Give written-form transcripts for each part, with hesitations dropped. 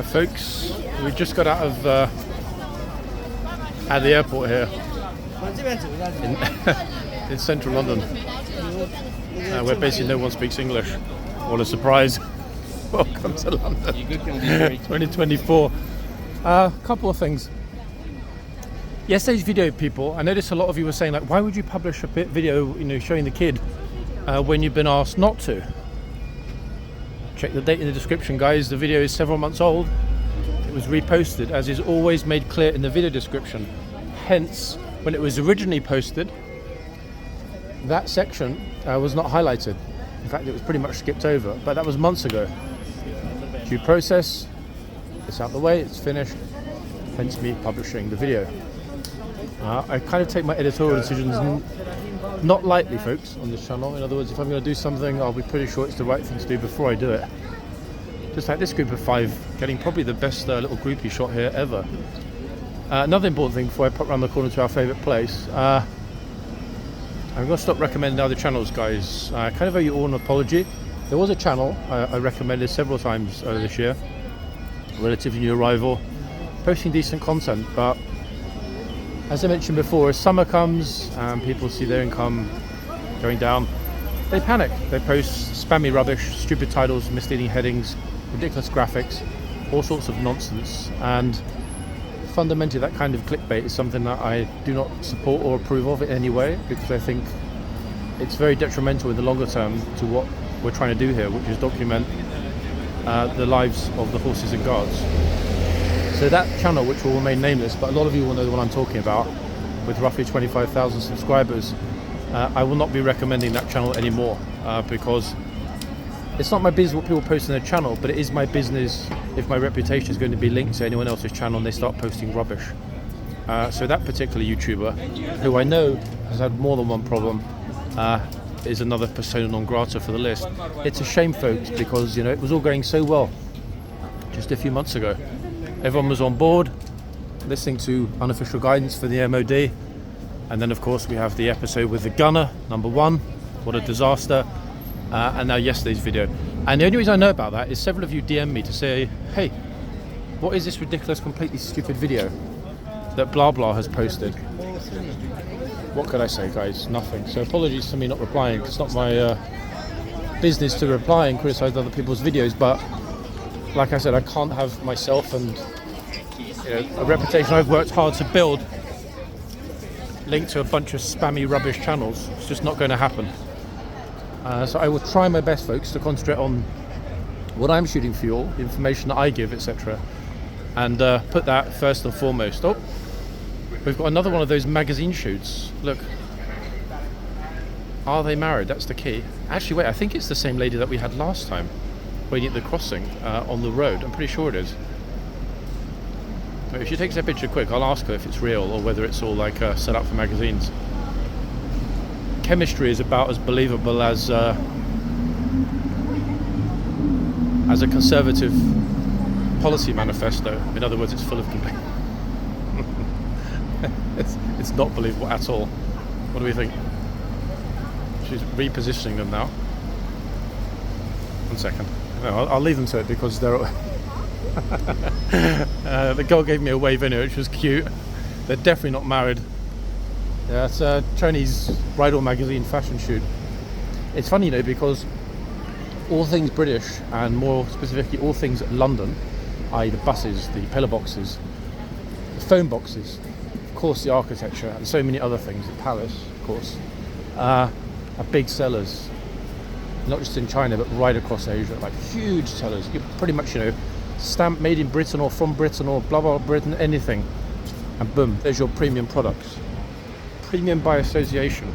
Folks, we just got out of the airport here in central London, where basically no one speaks English. What a surprise. Welcome to London 2024. A couple of things. Yesterday's video, people, I noticed a lot of you were saying, like, why would you publish a video, showing the kid when you've been asked not to? Check the date in the description, guys. The video is several months old. It was reposted, as is always made clear in the video description. Hence, when it was originally posted, that section was not highlighted. In fact, it was pretty much skipped over, but that was months ago. Due process, it's out the way, it's finished, hence me publishing the video. I kind of take my editorial decisions not lightly, folks, on this channel. In other words, if I'm going to do something, I'll be pretty sure it's the right thing to do before I do it. Just like this group of 5, getting probably the best little groupie shot here ever. Another important thing before I pop around the corner to our favourite place, I'm going to stop recommending other channels, guys. I kind of owe you all an apology. There was a channel I recommended several times this year, relatively new arrival, posting decent content, but as I mentioned before, as summer comes and people see their income going down, they panic. They post spammy rubbish, stupid titles, misleading headings, ridiculous graphics, all sorts of nonsense. And fundamentally, that kind of clickbait is something that I do not support or approve of in any way, because I think it's very detrimental in the longer term to what we're trying to do here, which is document the lives of the horses and guards. So that channel, which will remain nameless, but a lot of you will know the one I'm talking about, with roughly 25,000 subscribers, I will not be recommending that channel anymore, because it's not my business what people post on their channel, but it is my business if my reputation is going to be linked to anyone else's channel and they start posting rubbish. So that particular YouTuber, who I know has had more than one problem, is another persona non grata for the list. It's a shame, folks, because it was all going so well just a few months ago. Everyone was on board, listening to unofficial guidance for the MOD, and then of course we have the episode with the gunner, number 1, what a disaster, and now yesterday's video. And the only reason I know about that is several of you DM me to say, hey, what is this ridiculous, completely stupid video that blah blah has posted? What could I say, guys? Nothing. So apologies for me not replying. It's not my business to reply and criticize other people's videos, but like I said, I can't have myself and a reputation I've worked hard to build linked to a bunch of spammy rubbish channels. It's just not going to happen. So I will try my best, folks, to concentrate on what I'm shooting for you all, the information that I give, etc., and put that first and foremost. Oh, we've got another one of those magazine shoots. Look, are they married? That's the key. Actually, wait, I think it's the same lady that we had last time, waiting at the crossing on the road. I'm pretty sure it is. But if she takes that picture quick, I'll ask her if it's real or whether it's all like set up for magazines. Chemistry is about as believable as a conservative policy manifesto. In other words, it's full of complaints. It's not believable at all. What do we think? She's repositioning them now. 1 second. No, I'll leave them to it because they're. The girl gave me a wave in it, which was cute. They're definitely not married. Yeah, it's a Chinese bridal magazine fashion shoot. It's funny, because all things British, and more specifically all things London, i.e. the buses, the pillar boxes, the phone boxes, of course the architecture, and so many other things, the palace, of course, are big sellers. Not just in China, but right across Asia, like huge sellers. You pretty much, stamp made in Britain or from Britain or blah blah Britain, anything, and boom, there's your premium products. Premium by association,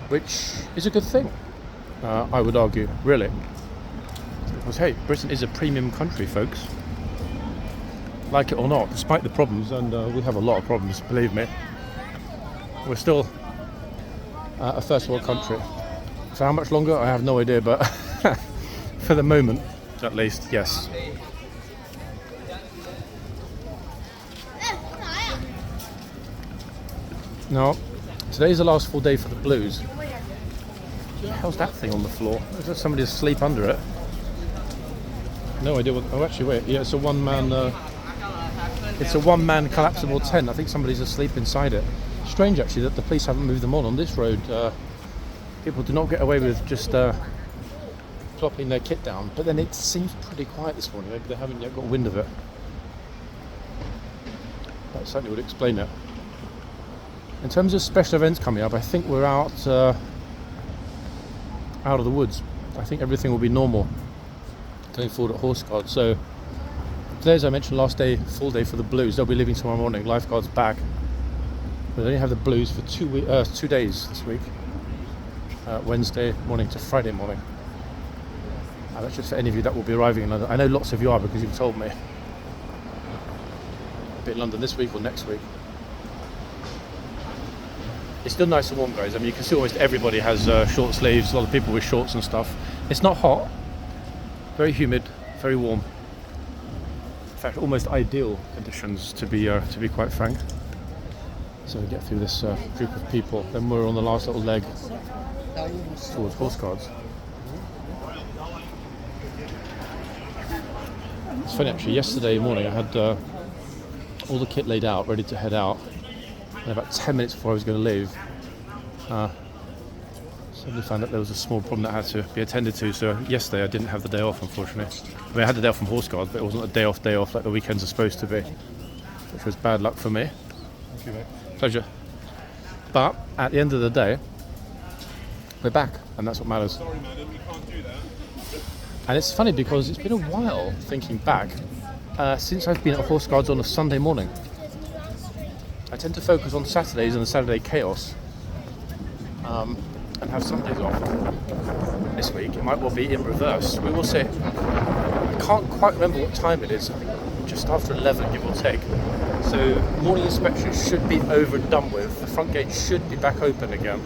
which is a good thing, I would argue, really. Because hey, Britain is a premium country, folks. Like it or not, despite the problems, and we have a lot of problems, believe me, we're still a first world country. For how much longer, I have no idea, but for the moment, at least, yes. Now, today's the last full day for the Blues. What the hell's that thing on the floor? Is there somebody asleep under it? No idea what... Oh, actually, wait. Yeah, it's a one-man... it's a one-man collapsible tent. I think somebody's asleep inside it. Strange, actually, that the police haven't moved them on this road. People do not get away with just plopping their kit down. But then it seems pretty quiet this morning. Maybe they haven't yet got wind of it. That certainly would explain it. In terms of special events coming up, I think we're out of the woods. I think everything will be normal going forward at horseguards. So today, as I mentioned, last day, full day for the blues. They'll be leaving tomorrow morning. Lifeguards back. They only have the blues for 2 days this week. Wednesday morning to Friday morning. That's just for any of you that will be arriving in London. I know lots of you are because you've told me. A bit in London this week or next week. It's still nice and warm, guys. I mean, you can see almost everybody has short sleeves. A lot of people with shorts and stuff. It's not hot. Very humid. Very warm. In fact, almost ideal conditions to be quite frank. So we get through this group of people. Then we're on the last little leg towards horseguards. It's funny actually. Yesterday morning, I had all the kit laid out, ready to head out. And about 10 minutes before I was going to leave, suddenly found that there was a small problem that had to be attended to. So yesterday I didn't have the day off, unfortunately. I mean, I had the day off from horseguards, but it wasn't a day off like the weekends are supposed to be, which was bad luck for me. Thank you, mate. Pleasure. But at the end of the day, we're back, and that's what matters. Sorry, madam, we can't do that. And it's funny because it's been a while thinking back since I've been at horseguards on a Sunday morning. I tend to focus on Saturdays and the Saturday chaos, and have Sundays off. This week it might well be in reverse. We will see. I can't quite remember what time it is. I think just after 11, give or take. So morning inspection should be over and done with. The front gate should be back open again.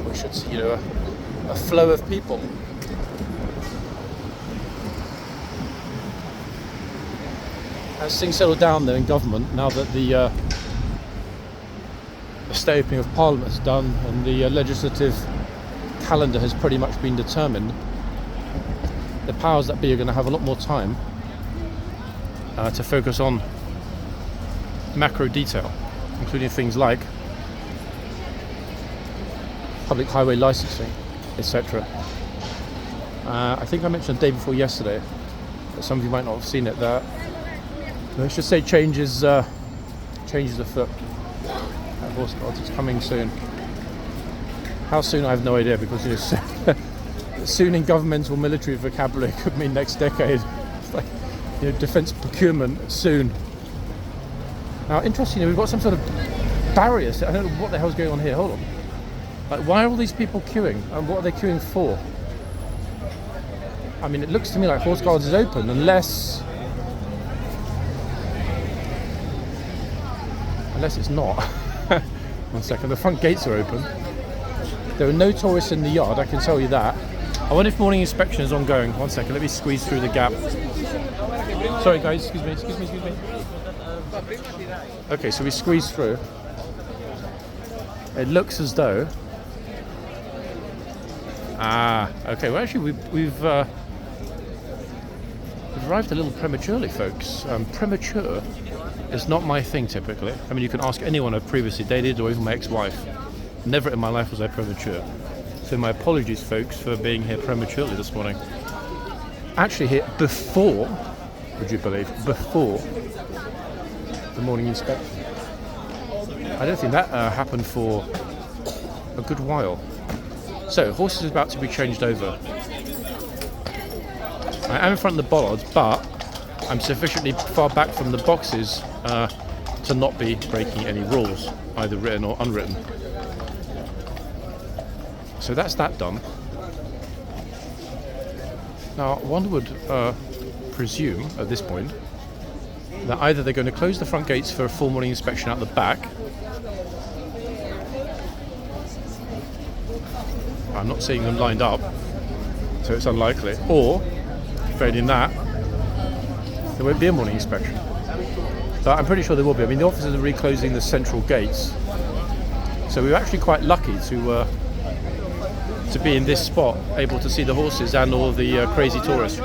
We should see, a flow of people. As things settle down there in government, now that the state opening of Parliament is done and the legislative calendar has pretty much been determined, the powers that be are going to have a lot more time to focus on macro detail, including things like public highway licensing, etc. I think I mentioned the day before yesterday, but some of you might not have seen it, that let's just say changes afoot at horseguards. It's coming soon. How soon, I have no idea, because soon in governmental military vocabulary could mean next decade. It's like defence procurement soon. Now, interestingly, we've got some sort of barriers. I don't know what the hell's going on here. Hold on. Like, why are all these people queuing, and what are they queuing for? I mean, it looks to me like horseguards is open, unless it's not. One second, the front gates are open. There are no tourists in the yard, I can tell you that. I wonder if morning inspection is ongoing. One second, let me squeeze through the gap. Sorry guys, excuse me. Okay, so we squeeze through. It looks as though... okay, well actually we've arrived a little prematurely, folks. Premature is not my thing typically. I mean, you can ask anyone I've previously dated or even my ex-wife. Never in my life was I premature. So my apologies, folks, for being here prematurely this morning. Actually here before, would you believe, before the morning inspection. I don't think that happened for a good while. So, horses is about to be changed over. I am in front of the bollards, but I'm sufficiently far back from the boxes to not be breaking any rules, either written or unwritten. So that's that done. Now, one would presume at this point that either they're going to close the front gates for a full morning inspection out the back. I'm not seeing them lined up, so it's unlikely. Or, failing that, there won't be a morning inspection. But I'm pretty sure there will be. I mean, the officers are reclosing the central gates. So we were actually quite lucky to be in this spot, able to see the horses and all the crazy tourists.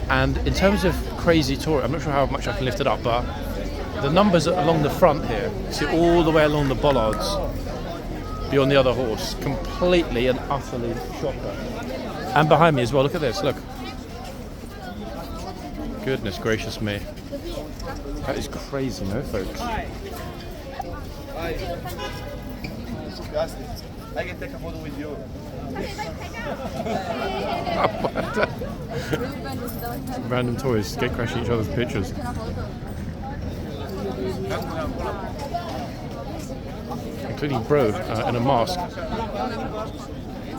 And in terms of crazy tourists, I'm not sure how much I can lift it up, but the numbers along the front here, see all the way along the bollards, beyond the other horse, completely and utterly shocker. And behind me as well, look at this, look. Goodness gracious me. That is crazy, no, folks? I can take a photo with you. Random tourists get crashing each other's pictures. Including Bro in a mask,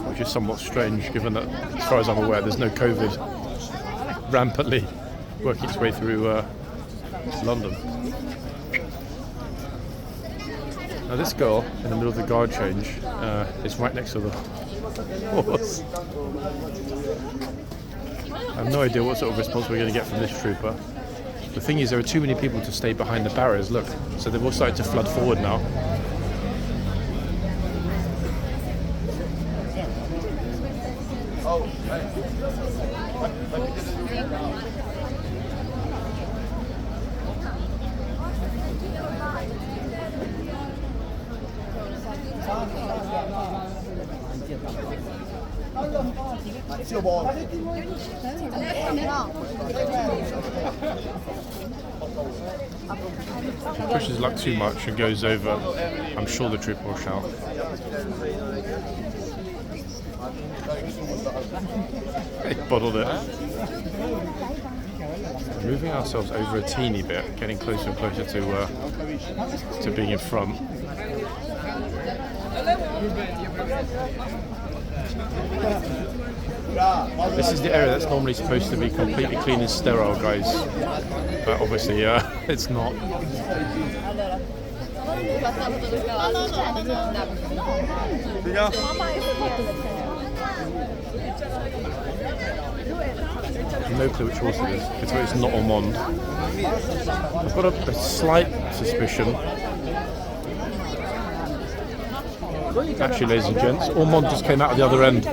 which is somewhat strange given that, as far as I'm aware, there's no COVID rampantly working its way through London. Now this girl in the middle of the guard change is right next to the horse. I have no idea what sort of response we're going to get from this trooper. The thing is, there are too many people to stay behind the barriers, look. So they've all started to flood forward now. If he pushes luck too much and goes over, I'm sure the trooper will shout. He bottled it. Moving ourselves over a teeny bit, getting closer and closer to being in front. This is the area that's normally supposed to be completely clean and sterile, guys. But obviously, it's not. No clue which horse it is. It's not Ormonde. I've got a slight suspicion. Actually, ladies and gents, Ormonde just came out of the other end.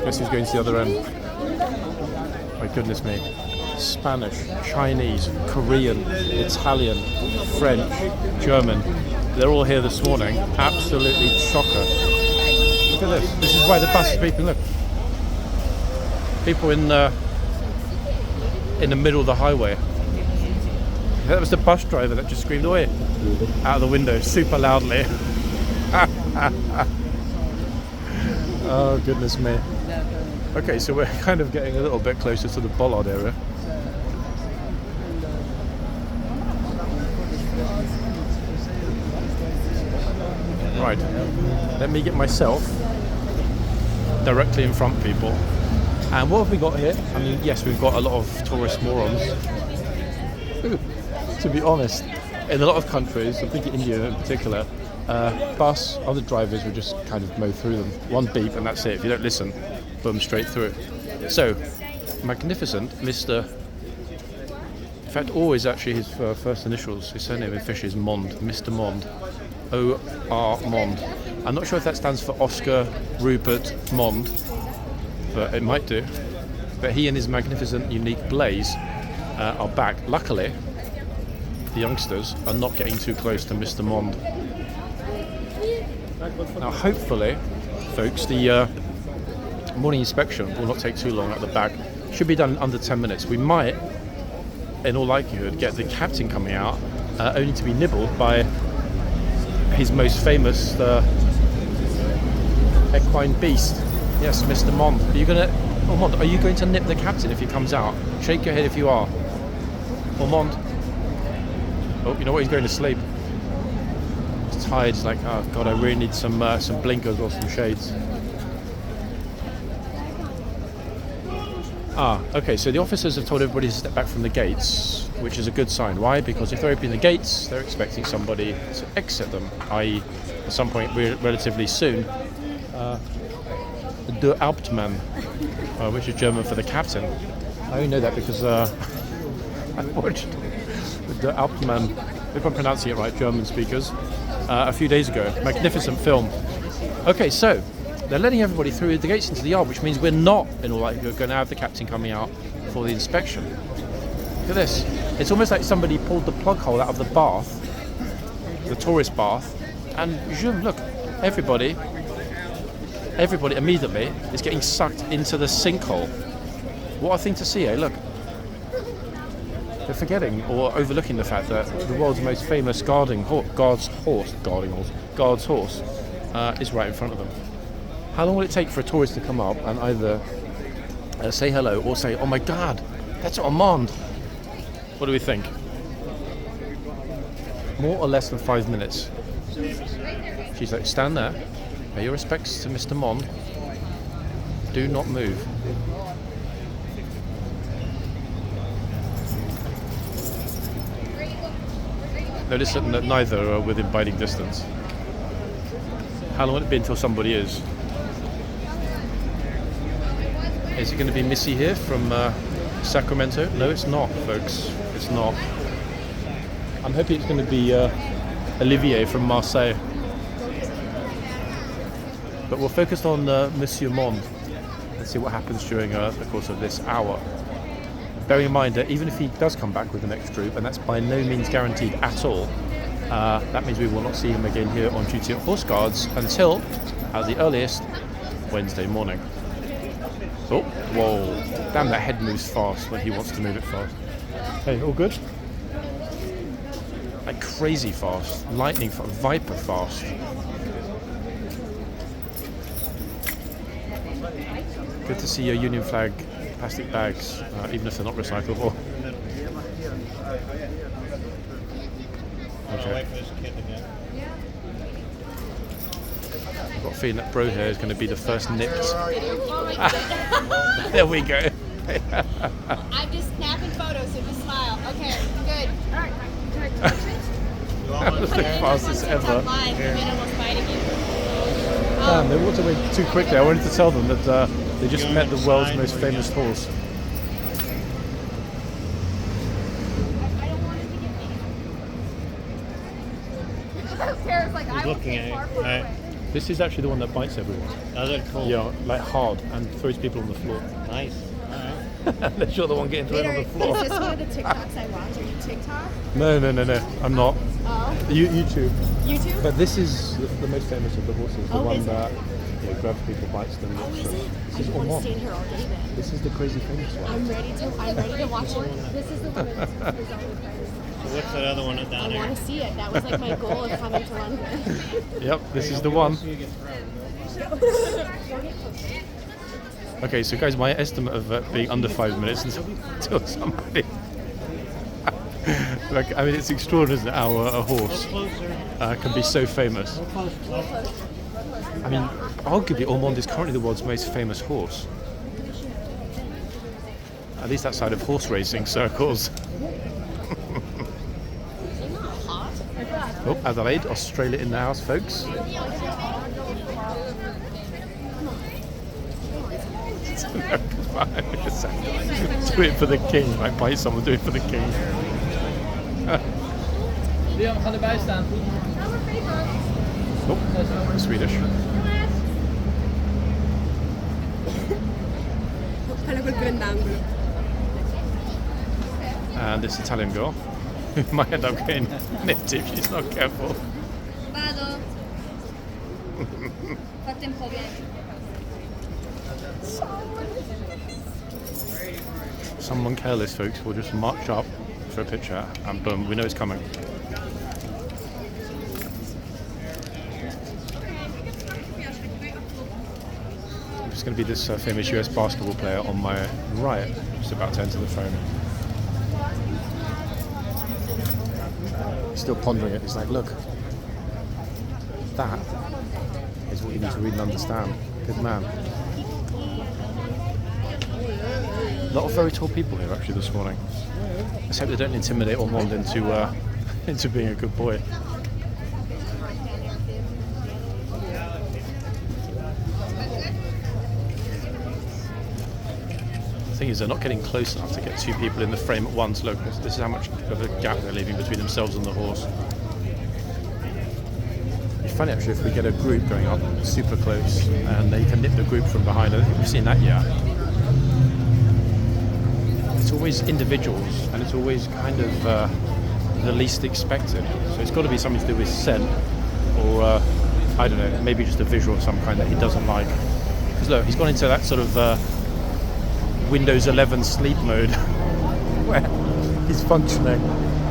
Guess who's going to the other end? My goodness me. Spanish, Chinese, Korean, Italian, French, German. They're all here this morning. Absolutely chocker. Look at this. This is why the bus is beeping. Look. People in the middle of the highway. That was the bus driver that just screamed away out of the window super loudly. Oh goodness me. Okay, so we're kind of getting a little bit closer to the bollard area. Right, let me get myself directly in front of people. And what have we got here? I mean, yes, we've got a lot of tourist morons. To be honest, in a lot of countries, I think India in particular, bus, other drivers would just kind of mow through them. One beep and that's it. If you don't listen, boom, straight through. So, magnificent Mr. In fact, O is actually his first initials. His surname in Fish is Monde, Mr. Monde. ORMONDE. I'm not sure if that stands for Oscar Rupert Monde, but it might do. But he and his magnificent, unique blaze are back. Luckily, the youngsters are not getting too close to Mr. Monde. Now, hopefully, folks, the morning inspection will not take too long at the back. Should be done in under 10 minutes. We might, in all likelihood, get the captain coming out, only to be nibbled by his most famous equine beast. Yes, Mr. Monde. Are you going to nip the captain if he comes out? Shake your head if you are. Ormonde. Oh, you know what? He's going to sleep. He's tired. He's like, oh God, I really need some blinkers or some shades. Okay, so the officers have told everybody to step back from the gates, which is a good sign. Why? Because if they're opening the gates, they're expecting somebody to exit them, i.e. at some point relatively soon, der Hauptmann, which is German for the captain. I only know that because I watched the Hauptmann if I'm pronouncing it right, German speakers, a few days ago. Magnificent film. Okay, so they're letting everybody through the gates into the yard, which means we're not, in all likelihood, going to have the captain coming out for the inspection. Look at this. It's almost like somebody pulled the plug hole out of the bath, the tourist bath, and look, everybody immediately is getting sucked into the sinkhole. What a thing to see, eh? Look. They're forgetting or overlooking the fact that the world's most famous guard's horse is right in front of them. How long will it take for a tourist to come up and either say hello or say, oh my god, that's Ormonde? What do we think? More or less than 5 minutes. She's like, stand there, pay your respects to Mr. Monde, do not move. Notice that neither are within biting distance. How long will it be until somebody is? Is it going to be Missy here from Sacramento? No, it's not, folks. It's not. I'm hoping it's going to be Olivier from Marseille. But we're focused on Monsieur Monde. Let's see what happens during the course of this hour. Bearing in mind that even if he does come back with the next troop, and that's by no means guaranteed at all, that means we will not see him again here on duty at Horse Guards until, at the earliest, Wednesday morning. Oh, whoa. Damn, that head moves fast when he wants to move it fast. Hey, all good? Like crazy fast. Lightning fast. Viper fast. Good to see your Union flag plastic bags, even if they're not recyclable. Okay. I've got a feeling that bro here is going to be the first nipped. There we go. I'm just snapping photos, so just smile. Okay, good. That was the fastest ever. Damn, they walked away too quickly. I wanted to tell them that they just met the world's most famous horse. Looking at it, right? This is actually the one that bites everyone. Does it? Cool. Yeah, like hard, and throws people on the floor. Nice. That's you're the one getting thrown on the floor. Is this one of the TikToks I watch? Are you TikTok? No, I'm not. Oh. YouTube. YouTube? But this is the most famous of the horses. The one is that grabs people, bites them. Oh, is it? This I is want to Ormonde. stand here all day then. This is the crazy famous one. I'm ready to watch it. This is the one that's So what's that other one down I there? want to see it. That was like my goal of coming to London. Yep, this is the one. Okay, so guys, my estimate of being under 5 minutes until somebody. Like, I mean, it's extraordinary, isn't it, how a horse can be so famous. I mean, arguably, Ormonde is currently the world's most famous horse. At least outside of horse racing circles. Oh, Adelaide, Australia in the house, folks. Do it for the king, like bite someone, do it for the king. Leon, ga erbij staan. Oh, Swedish. And this Italian girl, who might end up getting nipped if she's not careful. Vado. Fate un po' bene. Someone careless, folks, will just march up for a picture and boom, we know it's coming. It's going to be this famous US basketball player on my right, just about to enter the phone. Still pondering it. He's like, look, that is what you need to read and understand. Good man. A lot of very tall people here actually this morning. Let's hope they don't intimidate Ormonde into being a good boy. thing is, they're not getting close enough to get two people in the frame at once. Look, this is how much of a gap they're leaving between themselves and the horse. It's funny actually if we get a group going up super close and they can nip the group from behind. I don't think we've seen that yet. It's always individuals and it's always kind of the least expected. So it's got to be something to do with scent or I don't know, maybe just a visual of some kind that he doesn't like. Because look, he's gone into that sort of Windows 11 sleep mode where he's functioning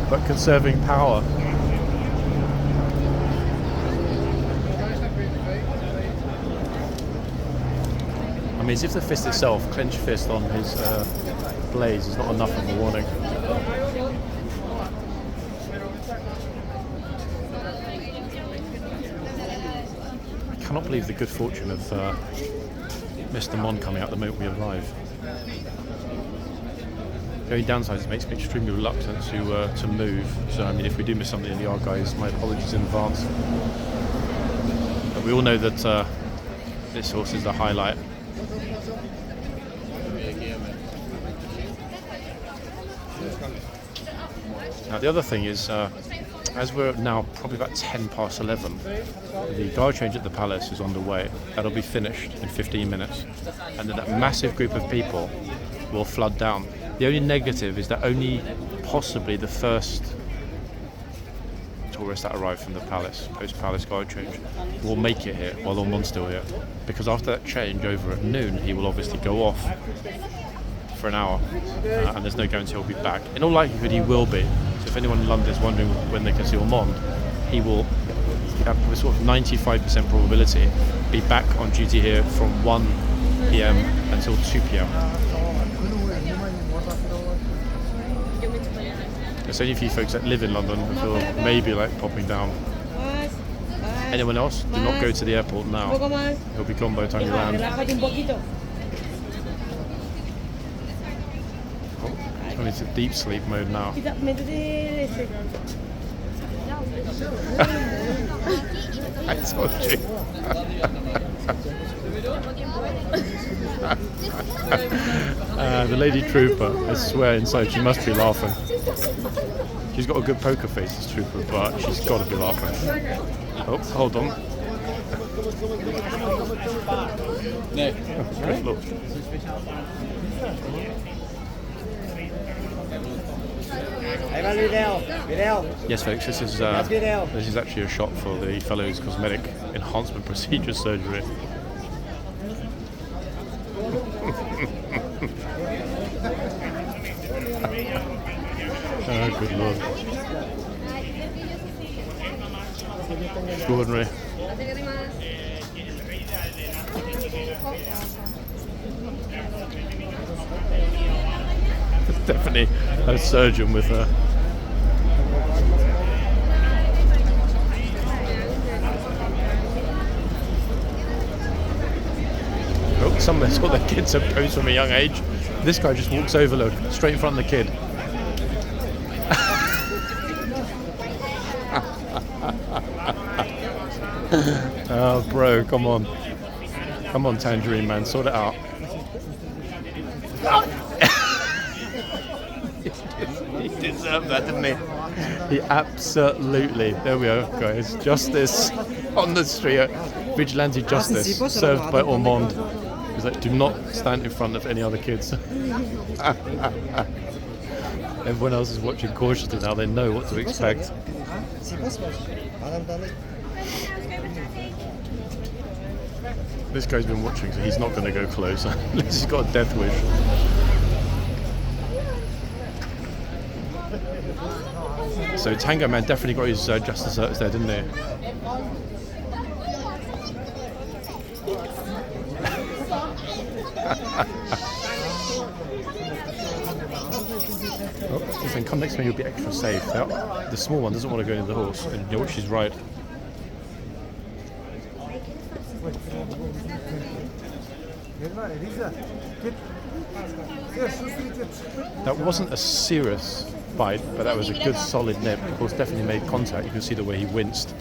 but conserving power. I mean, as if the fist itself, clenched fist on his blaze, is not enough of a warning. I cannot believe the good fortune of Mr. Mon coming out the moment we arrive. The only downside is it makes me extremely reluctant to move. So, I mean, if we do miss something in the yard, guys, my apologies in advance. But we all know that this horse is the highlight. Now the other thing is, as we're now probably about 10 past 11, the guard change at the palace is underway. That'll be finished in 15 minutes. And then that massive group of people will flood down. The only negative is that only possibly the first tourists that arrive from the palace, post-palace guard change, will make it here while Ormonde's still here. Because after that change over at noon, he will obviously go off for an hour, and there's no guarantee he'll be back. In all likelihood, he will be. So if anyone in London is wondering when they can see Ormonde, he will have a sort of 95% probability be back on duty here from 1 p.m. until 2 p.m. There's only a few folks that live in London who will maybe like popping down. Anyone else? Do not go to the airport now. He'll be gone by the time you land. Oh, it's a deep sleep mode now. I told you. The lady trooper, I swear inside she must be laughing. She's got a good poker face, this trooper, but she's got to be laughing. Oh, hold on. Oh, good look. Yes, folks, this is actually a shot for the fellow's cosmetic enhancement procedure surgery. Oh, good lord. Extraordinary. Definitely a surgeon with a... Oh, some of the kids are posed from a young age. This guy just walks over, look, straight in front of the kid. Oh, bro, come on. Come on, Tangerine Man, sort it out. He deserved that, didn't he? He absolutely. There we go, guys. Justice on the street. Vigilante justice served by Ormonde. He's like, do not stand in front of any other kids. Everyone else is watching cautiously now. They know what to expect. This guy's been watching, so he's not going to go close unless he's got a death wish. So Tango Man definitely got his just desserts there, didn't he? Oh, if they come next to me, you'll be extra safe. The small one doesn't want to go into the horse, and you know what, she's right. That wasn't a serious bite, but that was a good solid nip. Of course, definitely made contact. You can see the way he winced.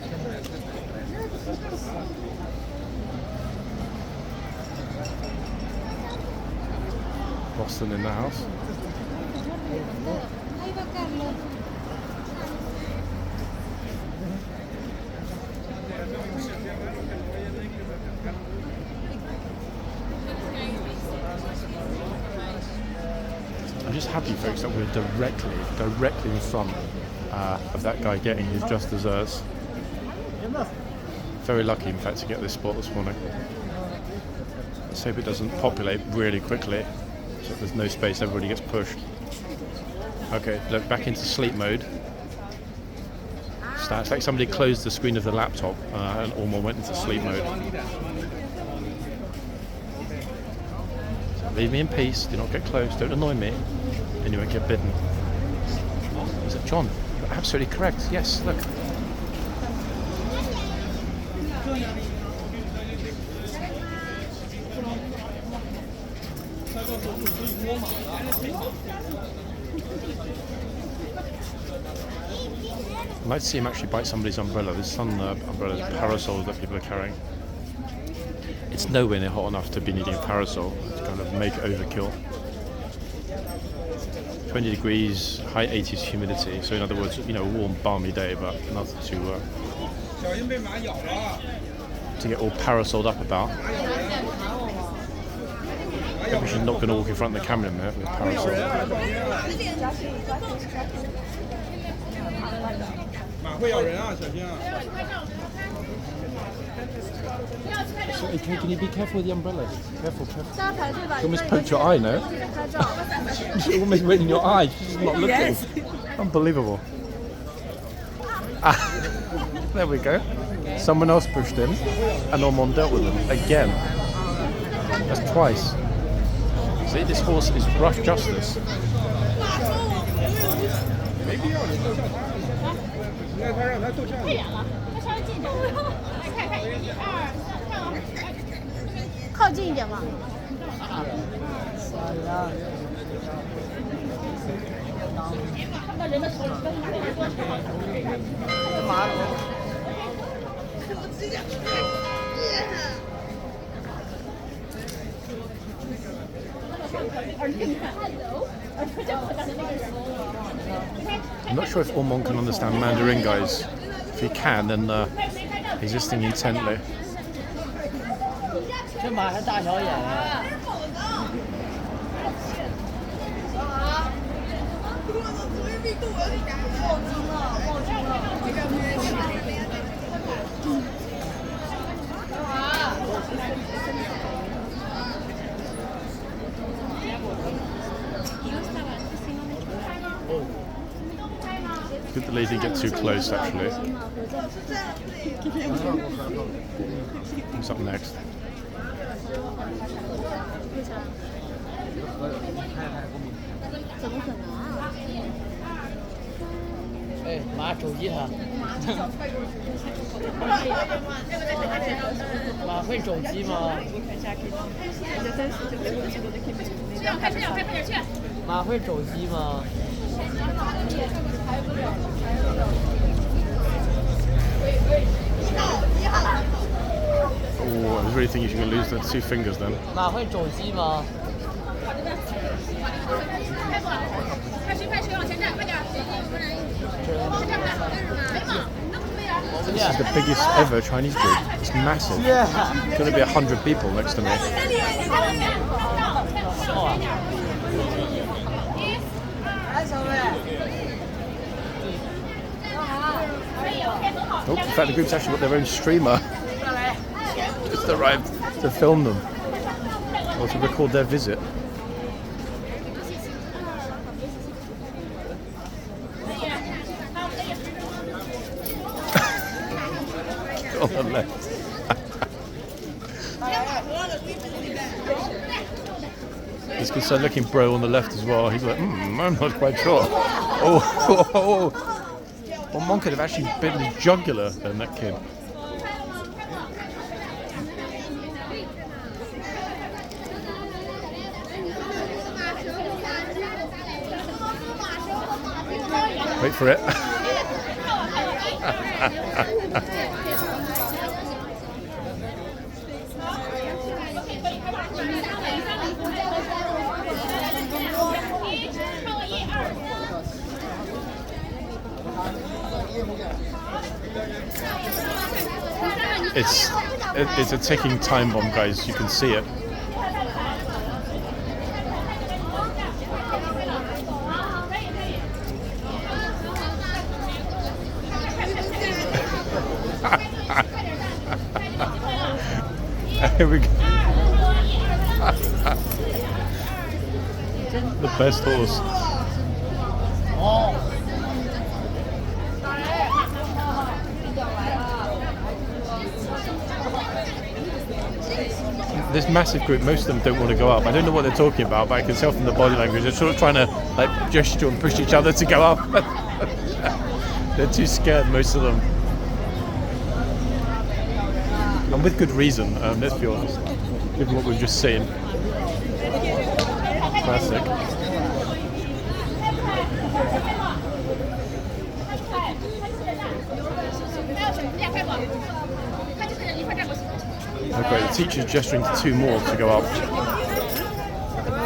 Boston in the house. I'm just happy, folks, that we're directly in front of that guy getting his just desserts. Very lucky, in fact, to get this spot this morning. Let's hope it doesn't populate really quickly, so there's no space, everybody gets pushed. Okay, look, back into sleep mode. It's like somebody closed the screen of the laptop and Ormonde went into sleep mode. So leave me in peace, do not get close, don't annoy me, and you won't get bitten. Oh, is it John? You're absolutely correct, yes, look. I'd like to see him actually bite somebody's umbrella. There's some umbrellas, parasols that people are carrying. It's nowhere near hot enough to be needing a parasol. It's kind of make overkill. 20 degrees, high 80s humidity. So in other words, you know, a warm, balmy day, but nothing to get all parasoled up about. Maybe she's not going to walk in front of the camera in there with a parasol. Sorry, can you be careful with the umbrellas? Careful, careful. You almost poked your eye, no? You almost went in your eye, she's not looking. Yes. Unbelievable. There we go. Someone else pushed him, and Ormonde dealt with him again. That's twice. See, this horse is rough justice. I'm not sure if Ormonde can understand Mandarin, guys. If he can, then he's listening intently. Good the lady didn't get too close, actually. What's up next? Hey, 妈手机他。妈会手机吗？妈会手机吗？ Oh, I was really thinking you were going to lose the 2 fingers then. 妈会手机吗？ This is the biggest ever Chinese group. It's massive. It's going to be 100 people next to me. Oh, in fact, the group's actually got their own streamer. Just arrived to film them or to record their visit. On the left. This concerned looking bro on the left as well. He's like, I'm not quite sure. Oh. Well, Monk could have actually bitten his jugular then, that kid. Wait for it. It's a ticking time bomb, guys. You can see it. Here we go. The best horse. This massive group, most of them don't want to go up. I don't know what they're talking about, but I can tell from the body language they're sort of trying to like gesture and push each other to go up. They're too scared, most of them. And with good reason, let's be honest, given what we've just seen. Classic. Okay, the teacher's gesturing to two more to go up.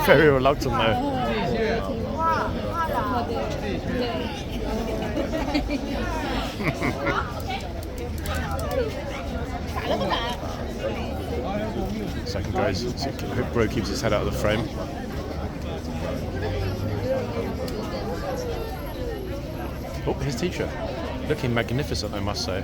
Very reluctant though. Second, guys. I hope Bro keeps his head out of the frame. Oh, his teacher. Looking magnificent, I must say.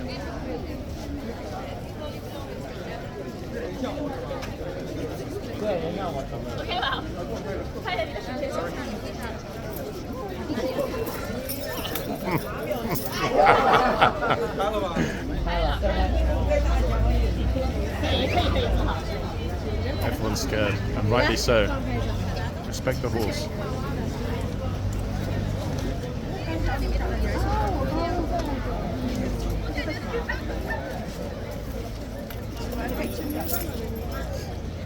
Everyone's scared, and rightly so. Respect the horse.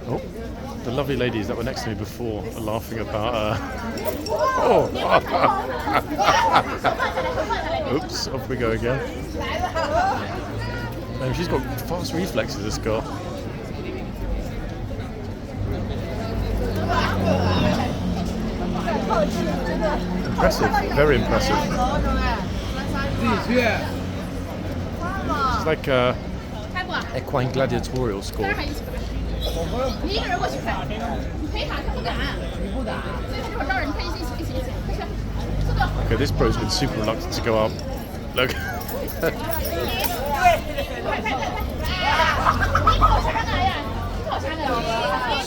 Oh, the lovely ladies that were next to me before are laughing about oh. Oops, off we go again. No, she's got fast reflexes, this girl. Impressive, very impressive. It's like equine gladiatorial score. Okay, this bro's been super reluctant to go up. Look.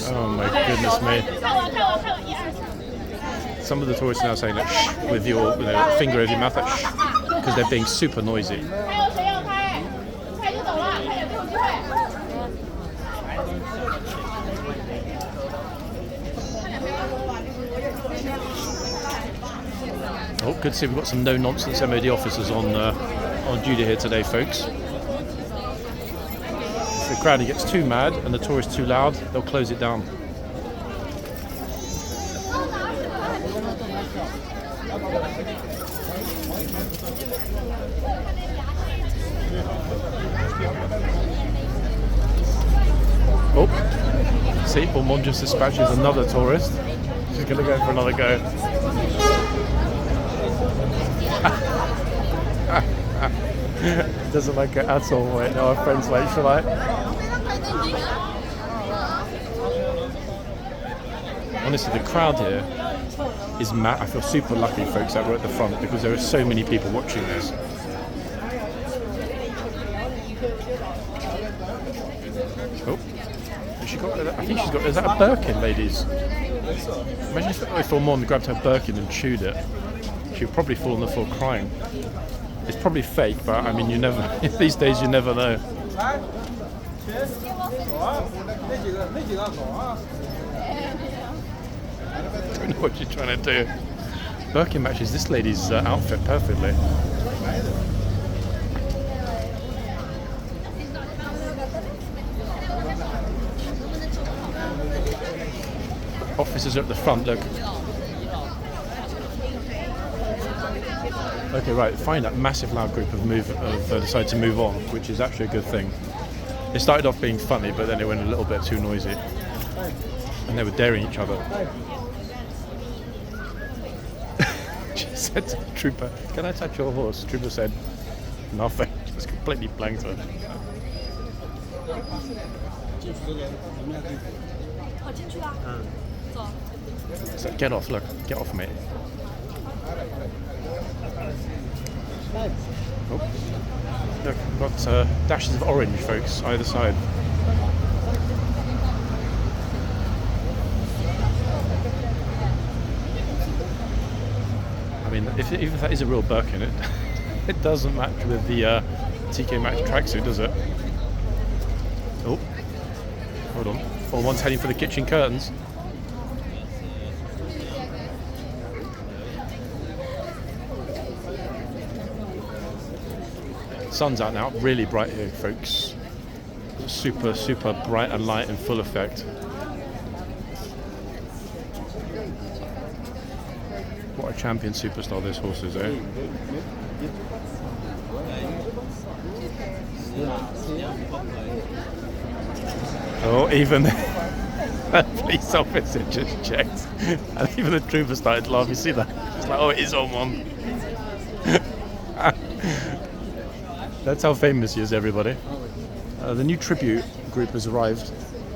Oh my goodness me. Some of the tourists are now saying that shh with your finger over your mouth, like, shh, because they're being super noisy. Oh, good to see we've got some no-nonsense MOD officers on duty here today, folks. If the crowd gets too mad and the tour is too loud, they'll close it down. Oh, see, Ormonde just dispatches another tourist. She's going to go for another go. Doesn't like it at all. Wait, no, our friend's late, shall I? Honestly, the crowd here is mad. I feel super lucky, folks, that we're at the front because there are so many people watching this. Oh, has she got? I think she's got. Is that a Birkin, ladies? Imagine if Ormonde grabbed her Birkin and chewed it. She would probably fall on the floor crying. It's probably fake, but I mean, you never. These days, you never know. I don't know what she's trying to do. Birkin matches this lady's outfit perfectly. Officers are at the front, look. Okay, right, fine, that massive loud group have decided to move on, which is actually a good thing. It started off being funny, but then it went a little bit too noisy. And they were daring each other. She said to the trooper, "Can I touch your horse?" The trooper said, "Nothing." Just completely blanked her. So get off, look, get off, mate. Oh. Look, we've got dashes of orange, folks, either side. I mean, even if that is a real Birkin, it doesn't match with the TK Maxx tracksuit, does it? Oh, hold on. Oh, one's heading for the kitchen curtains. Sun's out now, really bright here, folks. Super, super bright and light in full effect. What a champion superstar this horse is, eh? Oh, even the police officer just checked. And even the trooper started to laugh. You see that? It's like, oh, it is Ormonde. That's how famous he is, everybody. The new tribute group has arrived.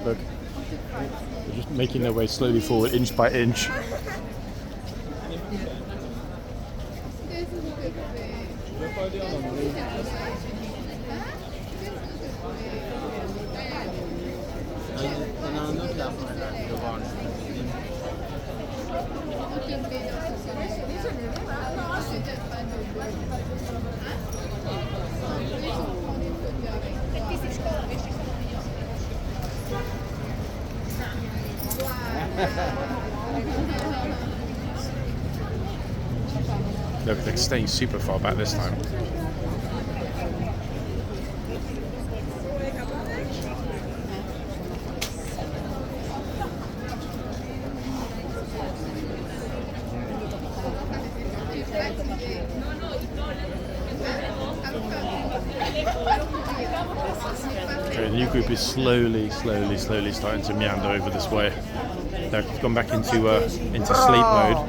Look, they're just making their way slowly forward, inch by inch. Look, they're staying super far back this time. Okay, the new group is slowly starting to meander over this way. They've gone back into sleep mode.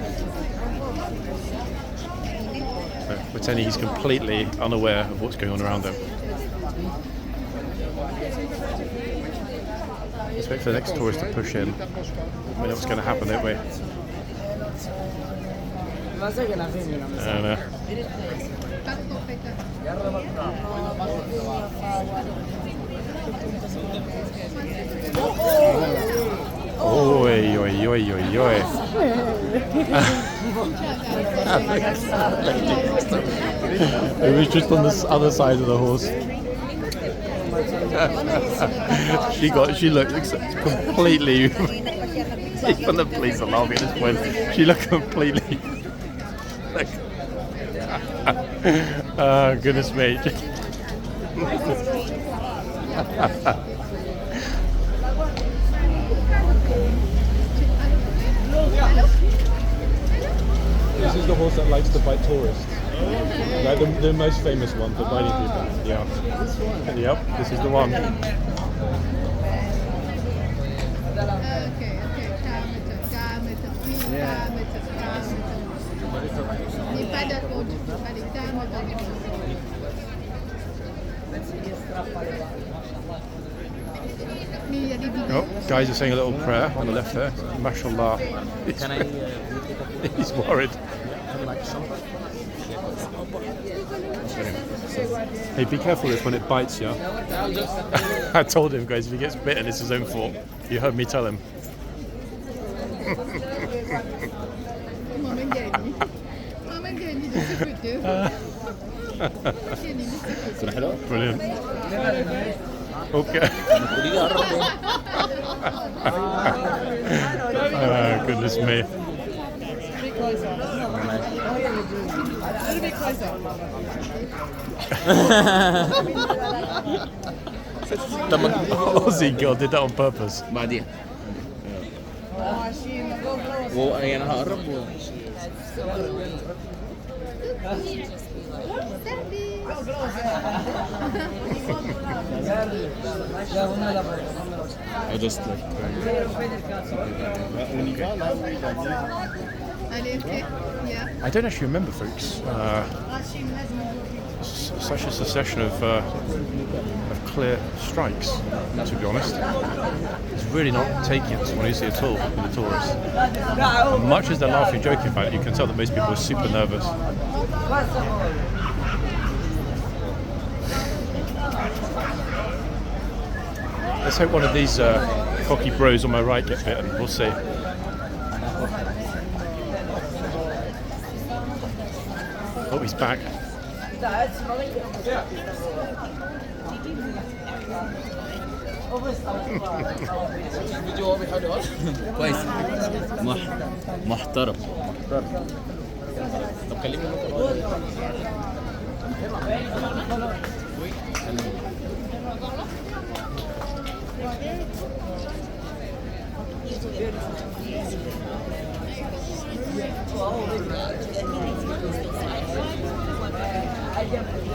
Pretending he's completely unaware of what's going on around him. Let's wait for the next tourist to push in. We know what's going to happen, don't we? I don't know. Oi, oi, oi, oi, oi. It was just on the other side of the horse. she looked completely. Even the police are laughing at this point. She looked completely. Oh, goodness me. This is the horse that likes to bite tourists. Like the most famous one for biting people. Yeah. Yep, this is the one. Oh, guys are saying a little prayer on the left there. Mashallah. He's worried. Hey, be careful with this when it bites you. I told him, guys, if he gets bitten, it's his own fault. You heard me tell him. Brilliant. Okay. Goodness me. Aussie girl did that on purpose. بعدين يعني هقرب I just like Allez, ok. Yeah. I don't actually remember, folks. Such a succession of clear strikes, to be honest. It's really not taking it one easy at all with the tourists. And much as they're laughing and joking about it, you can tell that most people are super nervous. Let's hope one of these cocky bros on my right get bitten. We'll see. Oh, he's back. كويس محترم طب كلمني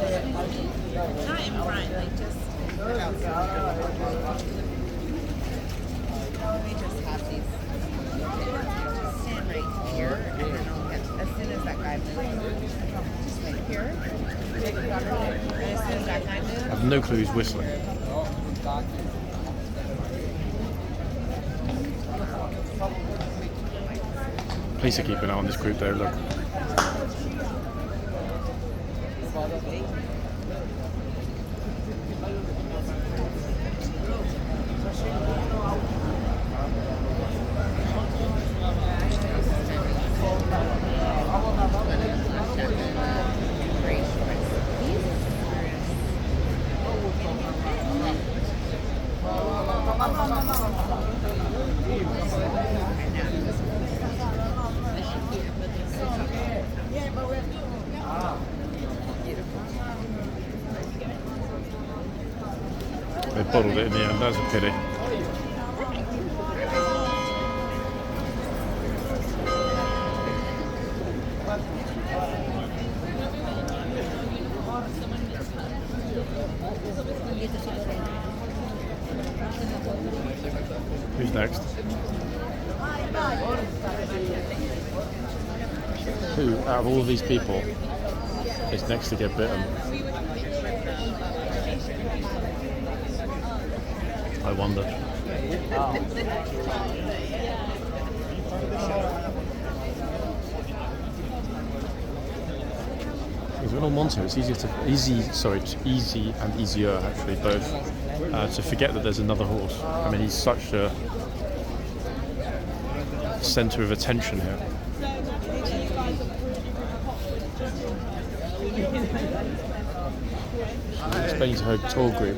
Not in front, like just we just have these. Just stand right here, and then I'll get as soon as that guy moves. Just right here. And as soon as that guy moves. I have no clue who's whistling. Police are keeping an eye on this group though, look. They bottled it in the end, that's a pity. Who's next? Who, out of all of these people, is next to get bitten? I wonder. Because when on Monte, it's easy and easier actually both to forget that there's another horse. I mean, he's such a centre of attention here. Explaining to her tour group.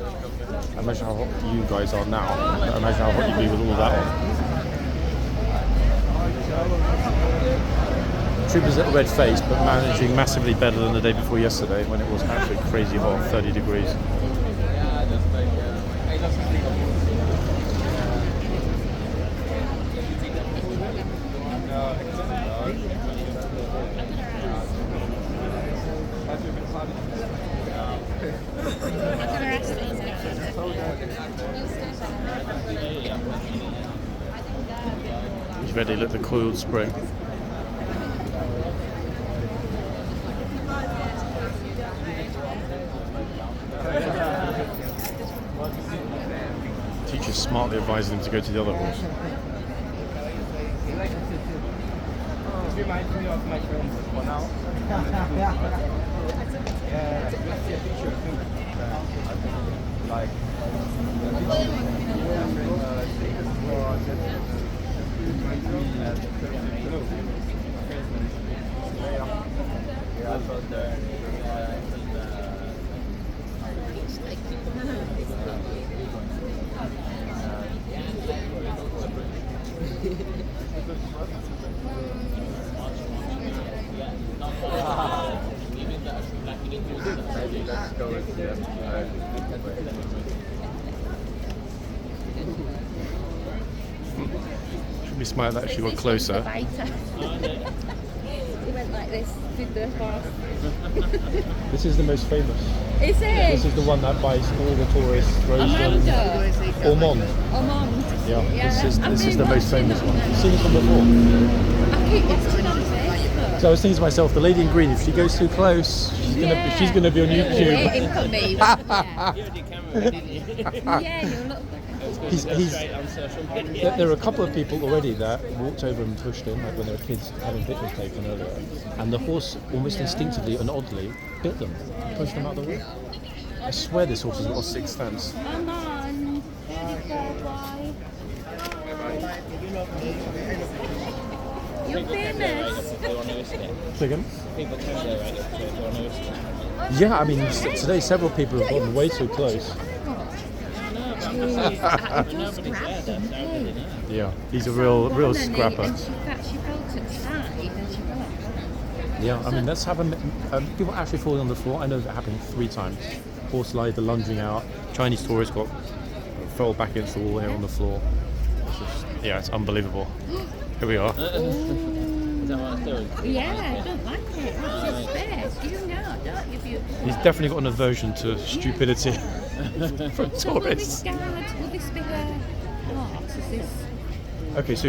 Imagine how hot you guys are now. Imagine how hot you'd be with all that on. Trooper's little red face, but managing massively better than the day before yesterday when it was absolutely crazy hot, 30 degrees. He's ready, look, the coiled spring. Teacher's smartly advising him to go to the other horse. It reminds me of my friends for now. Yeah, let's see a picture too. Like, let's go with Should we smile that actually got closer? He went like this with the horse. This is the most famous. Is This it? is the one that buys all the tourists, throws them. Ormonde. Ormonde. Yeah, Yeah, this is I've the been most watching famous that one. one. You've seen it from before. I keep watching on So I was thinking to myself, the lady in green, if she goes too close, she's gonna be on YouTube. Waiting for me. You had your camera ready, didn't you? Yeah, you look like Straight on social media. There are a couple of people already that walked over and pushed in, like when they were kids having pictures taken earlier, and the horse almost instinctively and oddly bit them, pushed them out of the way. I swear this horse has got a sixth sense. come on. You're famous. Second? People can go right up to it, they want to risk it. Yeah, I mean, today several people have gotten way too close. Just grabbed them. Yeah, he's a real scrapper. And she felt it side and she fell. Yeah, I mean, that's happened. People actually falling on the floor. I know that happened 3 times. Horse lied, the lunging out. Chinese tourist fell back against the wall here on the floor. Yeah, it's unbelievable. Here we are. Is that what it's doing? Yeah, I don't like it. What's his face? You know, don't you, beautiful? He's definitely got an aversion to stupidity from So will tourists. this be her horse? Is this... Okay, so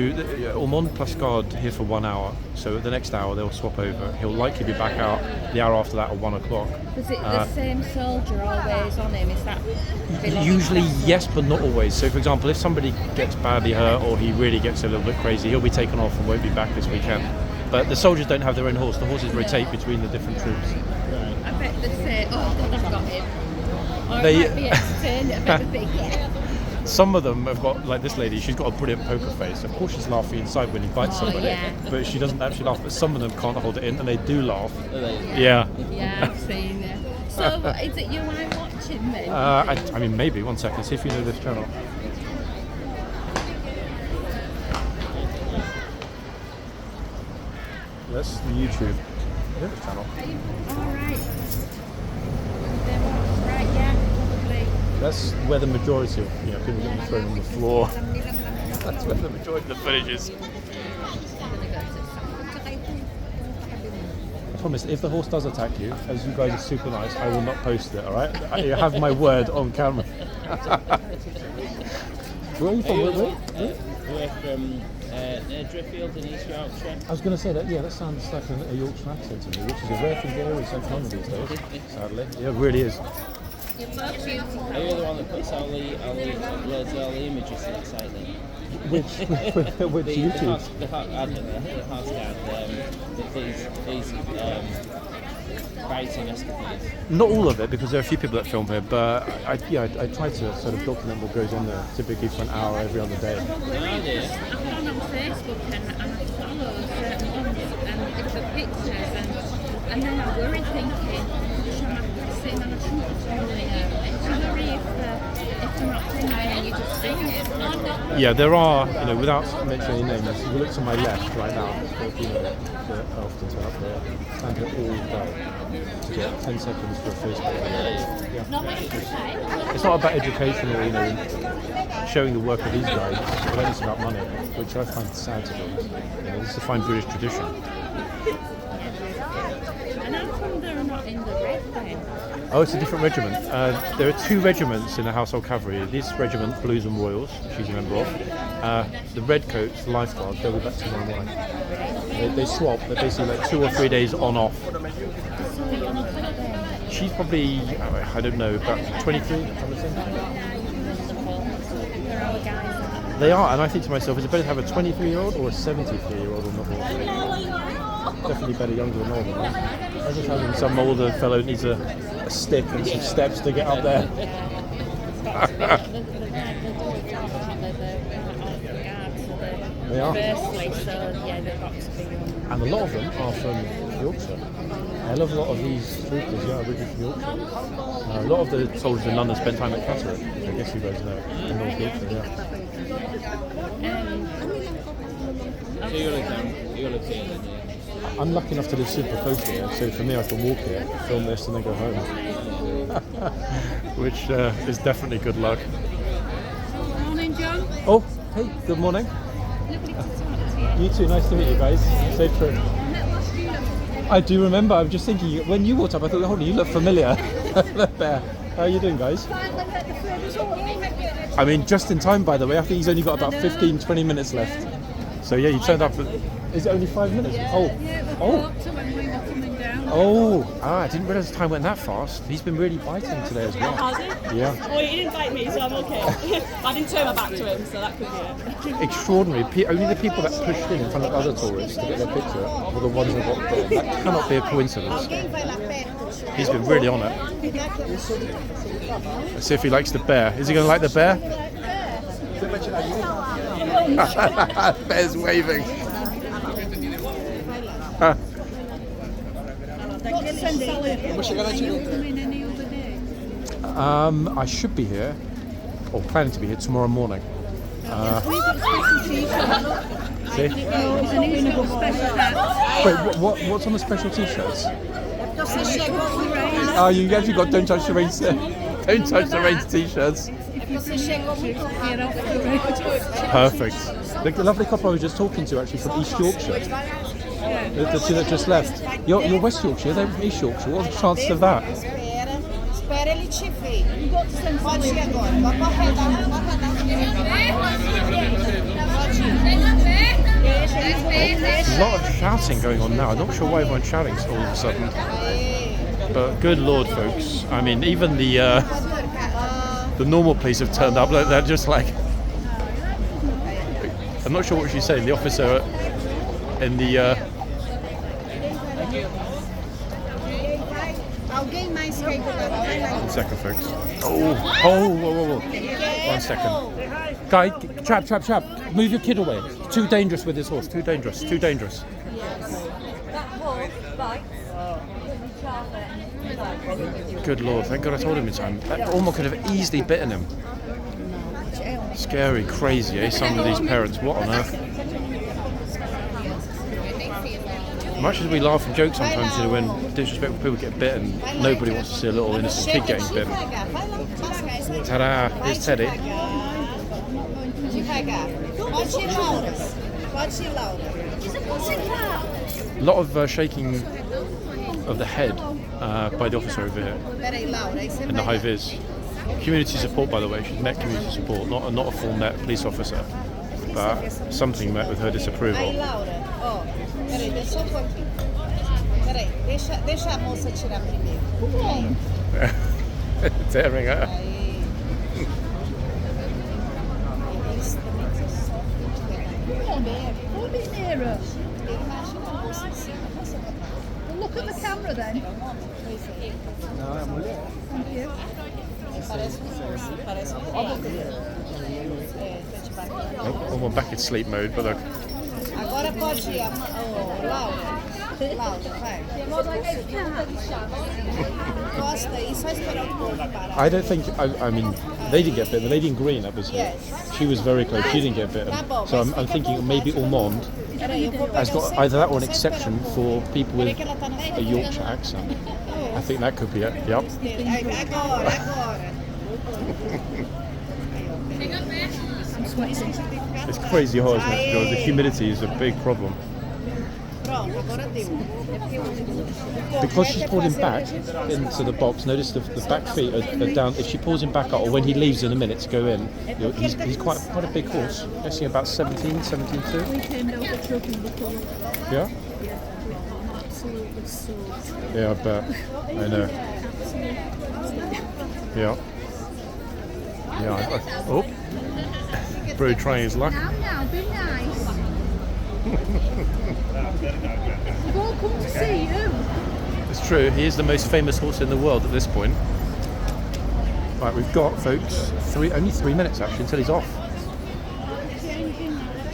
ORMONDE plus guard here for 1 hour. So the next hour they'll swap over. He'll likely be back out the hour after that at 1 o'clock. Was it the same soldier always on him? Is that... Usually yes, but not always. So for example, if somebody gets badly hurt or he really gets a little bit crazy, he'll be taken off and won't be back this weekend. But the soldiers don't have their own horse. The horses rotate between the different troops. I bet they say, oh God, I've got him. Or They- it might be entertained. I bet they think, yeah. Some of them have got, like this lady, she's got a brilliant poker face. Of course she's laughing inside when he bites somebody, yeah. but she doesn't actually laugh. But some of them can't hold it in and they do laugh. Yeah. Yeah, I've seen it. So is it you I'm watching then? I mean, maybe. 1 second. See if you know this channel. That's the YouTube. I know this channel. Alright. Right, yeah, probably. That's where the majority of people getting thrown on the floor. That's where the majority of the footage is. I promise, if the horse does attack you, as you guys are super nice, I will not post it, alright? You have my word on camera. Where are you from? Where? We're from Driffield in East Yorkshire. I was going to say that, yeah, that sounds like a Yorkshire accent to me, which is a rare thing to hear in Central London these days, sadly. Yeah, it really is. Are you the one that puts all the images to that site then? Which YouTube? The horseguard, these fighting escapades. Not all of it, because there are a few people that film here, but I try to sort of document what goes on there, typically for an hour every other day. I've gone on Facebook and I follow certain ones and give the pictures and then I worry thinking, should I press in and I shouldn't be following them. I worry if they're not genuine and you just sing it. Yeah, there are, without mentioning any names, if you look to my left right now, I often turn up there, stand here all day to get 10 seconds for a Facebook. Yeah. It's not about education or, showing the work of these guys, it's about money, which I find sad to be honest. This is a fine British tradition. And how come they're not in the red then? Oh, it's a different regiment. There are 2 regiments in the Household Cavalry. This regiment, Blues and Royals, which she's a member of. The Redcoats, the Lifeguards, they'll be back tomorrow morning. They swap. They're basically like 2 or 3 days on off. She's probably, I don't know, about 23. They are, and I think to myself, is it better to have a 23-year-old or a 73-year-old on the horse? Definitely better younger than older, right? I just having some older fellow that needs a stick and some steps to get up there. They are. Firstly, so yeah, they've got to be And a lot of them are from Yorkshire. I love a lot of these troopers, originally from Yorkshire. A lot of the soldiers in London spent time at Catterick, which I guess you guys know, in North Yorkshire, yeah. So you live here then, yeah? I'm lucky enough to live super close here, so for me I can walk here, film this and then go home. Which is definitely good luck. Morning, John. Oh, hey, good morning. Lovely to talk to you. You too, nice to meet you guys. Safe trip. Met last year. I do remember, I was just thinking, when you walked up I thought, hold on, you look familiar. There. How are you doing, guys? I mean, just in time, by the way. I think he's only got about 15-20 minutes left. So yeah, you turned up. Is it only 5 minutes? Oh, oh, So when we were coming down. oh! I didn't realise the time went that fast. He's been really biting today as well. Has he? Yeah. Well, he didn't bite me, so I'm okay. I didn't turn my back to him, so that could be it. Extraordinary. Only the people that pushed in front of other tourists to get their picture were the ones that got bitten. That cannot be a coincidence. He's been really on it. Let's see if he likes the bear. Is he going to like the bear? Bear's waving. I should be here, or planning to be here tomorrow morning. See? Wait, what's on the special t-shirts? Oh, you actually got "Don't touch the reins." Don't touch the reins t-shirts. Perfect. The lovely couple I was just talking to, actually from East Yorkshire. The two that just left. You're West Yorkshire. They're from East Yorkshire. What are the chances of that? Espera ele te ver. Pode ir agora. Vai pra arredar. There's a lot of shouting going on now. I'm not sure why everyone's shouting all of a sudden. But good lord, folks. I mean, even the normal police have turned up. They're just like... I'm not sure what she's saying. The officer in the... One second, folks. Oh, whoa. 1 second. Guy, chap. Move your kid away. It's too dangerous with this horse. Too dangerous. Good lord, thank God I told him in time. That Ormond could have easily bitten him. Scary, crazy, eh? Some of these parents. What on earth? Much as we laugh and joke sometimes, you know, when disrespectful people get bitten, nobody wants to see a little innocent kid getting bitten. Ta-da! Here's Teddy. A lot of shaking of the head by the officer over here in the high vis. Community support, by the way. She's met community support, not a full met police officer, but something met with her disapproval. Peraí, deixa um pouquinho. Peraí, deixa a moça tirar primeiro. Tearing her. Aí. Eles também sofrem de pegar. Hold it nearer. Imagina a moça em cima. Well, look at the camera then. Parece um Oh, we're back in sleep mode, but look. Agora pode ir, Laura, vai. Encosta aí, só esperar o povo parar. I don't think, I mean, they didn't get bitten. The lady in green, that was her. She was very close, she didn't get bitten. So I'm thinking maybe Ormond has got either that or an exception for people with a Yorkshire accent. I think that could be it, yep. Agora. It's crazy hot, isn't it? The humidity is a big problem. Because she's pulled him back into the box, notice the back feet are down. If she pulls him back up, or when he leaves in a minute to go in, you know, he's quite a big horse. I'm guessing about 17, 17.2. We came down the truck in before. Yeah? Absolutely soaked. Yeah, I bet. I know. Yeah. Yeah. Oh. Bro trying his luck. Now, be nice. We've all come to see you. It's true, he is the most famous horse in the world at this point. Right, we've got, folks, only 3 minutes actually until he's off.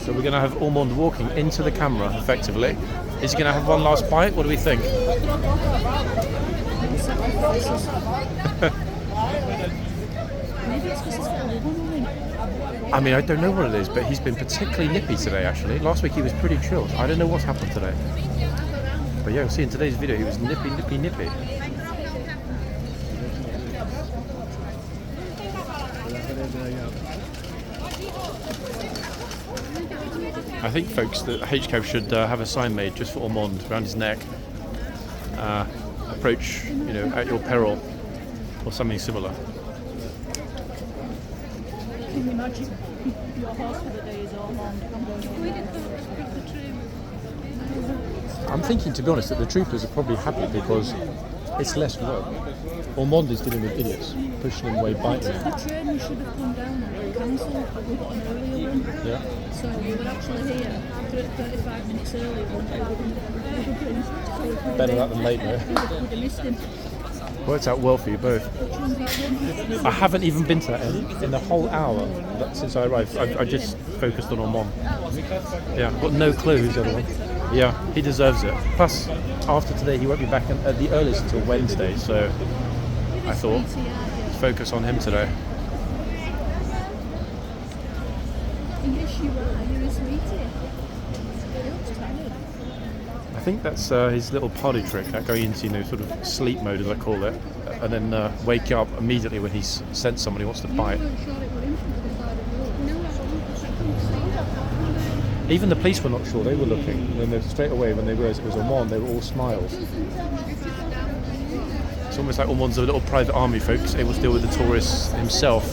So we're going to have Ormond walking into the camera, effectively. Is he going to have one last bite? What do we think? I mean, I don't know what it is, but he's been particularly nippy today, actually. Last week he was pretty chilled. I don't know what's happened today. But yeah, you'll see in today's video, he was nippy. I think, folks, that HCAV should have a sign made just for Ormond around his neck. Approach, you know, at your peril, or something similar. Can you imagine your horse for the day is Ormond? I'm thinking, to be honest, that the troopers are probably happy because it's less work. Ormonde is dealing with idiots, pushing them away, biting them. The train we should have come down and cancelled, but we got an earlier one. Yeah. So we were actually here 35 minutes earlier one. Better that than late, though. We'd have missed him. Worked out well for you both. I haven't even been to that inn in the whole hour since I arrived. I just focused on Ormonde. Yeah, I've got no clue who's the other one. Yeah, he deserves it. Plus, after today, he won't be back at the earliest until Wednesday, so I thought, focus on him today. Yes, you are. You're a sweetie. He looks tired. I think that's his little party trick, that going into sort of sleep mode, as I call it, and then wake up immediately when he's sensed someone who wants to bite. Even the police were not sure, they were looking, and then straight away when they realised it was Ormonde, they were all smiles. It's almost like Ormonde's a little private army, folks, able to deal with the tourists himself.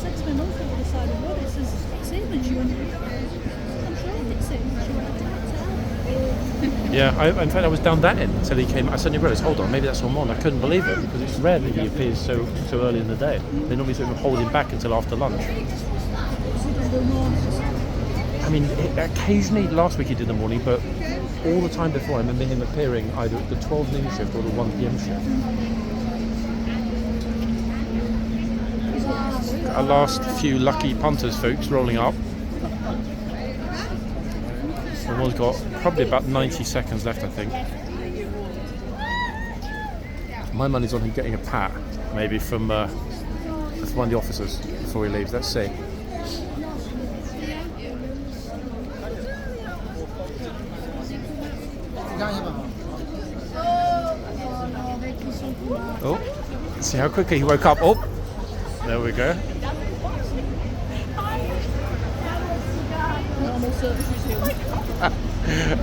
Yeah, in fact I was down that end until he came. I suddenly realised, hold on, maybe that's Ormonde. I couldn't believe it because it's rare that he appears so early in the day. They normally sort of hold him back until after lunch. I mean, occasionally last week he did the morning, but all the time before I remember him appearing either at the 12 noon shift or the 1 p.m. shift. Our last few lucky punters, folks, rolling up. Someone's got probably about 90 seconds left, I think. My money's on him getting a pat, maybe from one of the officers before he leaves. Let's see. Oh, see how quickly he woke up. Oh, there we go.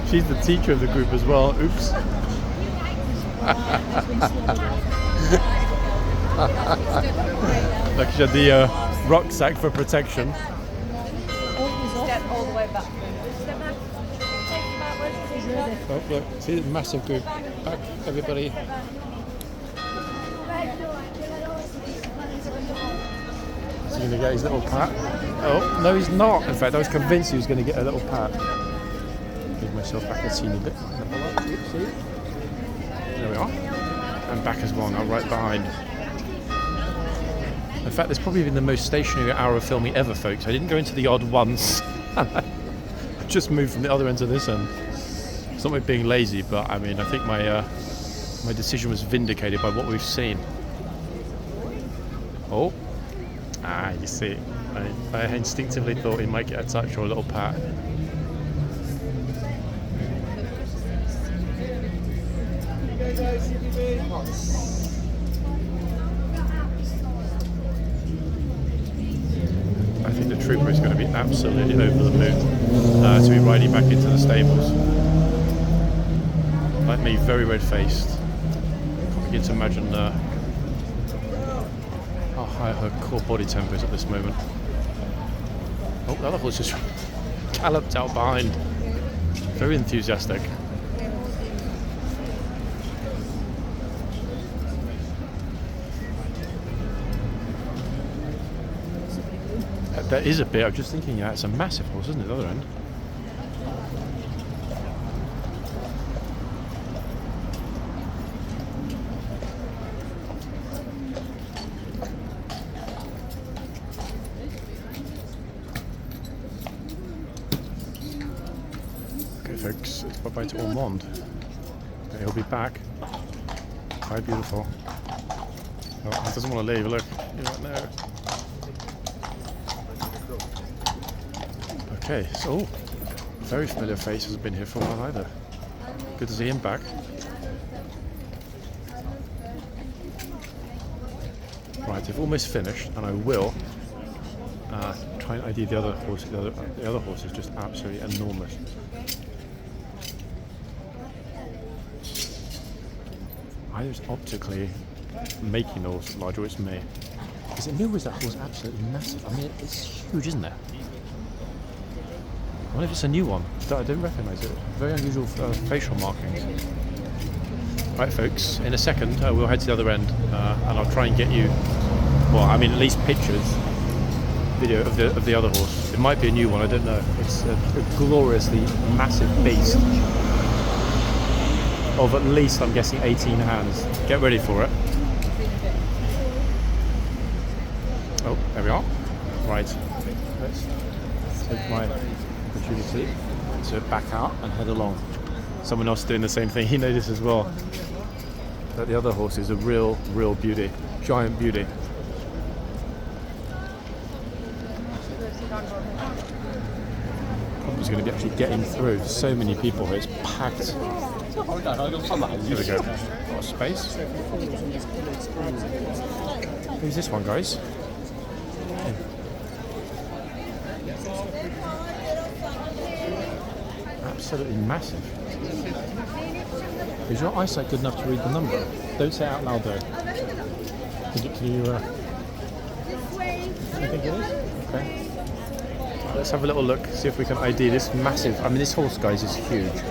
She's the teacher of the group as well. Oops. Like she had the rucksack for protection. Step all the way back. Oh, look, see the massive group. Back, everybody. Is he going to get his little pat? Oh, no, he's not. In fact, I was convinced he was going to get a little pat. Give myself back a teeny bit. See? There we are. And back as well, now right behind. In fact, this probably been the most stationary hour of filming ever, folks. I didn't go into the odd once. I just moved from the other end to this end. It's not me being lazy, but I mean, I think my decision was vindicated by what we've seen. Oh, you see, I instinctively thought he might get a touch or a little pat. I think the trooper is going to be absolutely over the moon to be riding back into the stables. Like me, very red-faced. Can't begin to imagine how high her core body temper is at this moment. Oh, the other horse just galloped out behind. Very enthusiastic. There is a bit, I'm just thinking, yeah, it's a massive horse, isn't it, the other end? Okay, folks, it's bye-bye to Ormonde. Okay, he'll be back. Hi, beautiful. Oh, he doesn't want to leave, look. He's like, no. Okay, so very familiar face, hasn't been here for a while either. Good to see him back. Right, I've almost finished, and I will try and ID the other horse. The other horse is just absolutely enormous. Either it's optically making the horse larger, or it's me. Is it me or is that horse absolutely massive? I mean, it's huge, isn't it? I wonder if it's a new one. I don't recognise it. Very unusual facial markings. Right, folks, in a second we'll head to the other end and I'll try and get you, well, I mean at least pictures, video of the other horse. It might be a new one, I don't know. It's a gloriously massive beast of at least, I'm guessing, 18 hands. Get ready for it. Oh, there we are. Right, let's take my opportunity to back out and head along. Someone else doing the same thing. He noticed as well that the other horse is a real beauty, giant beauty. Problem's going to be actually getting through. So many people here. It's packed. Here we go. Got a space. Who's this one, guys? Absolutely massive. Is your eyesight good enough to read the number? Don't say it out loud though. Can you think it is? Okay. Let's have a little look, see if we can ID this massive. I mean, this horse, guys, is huge.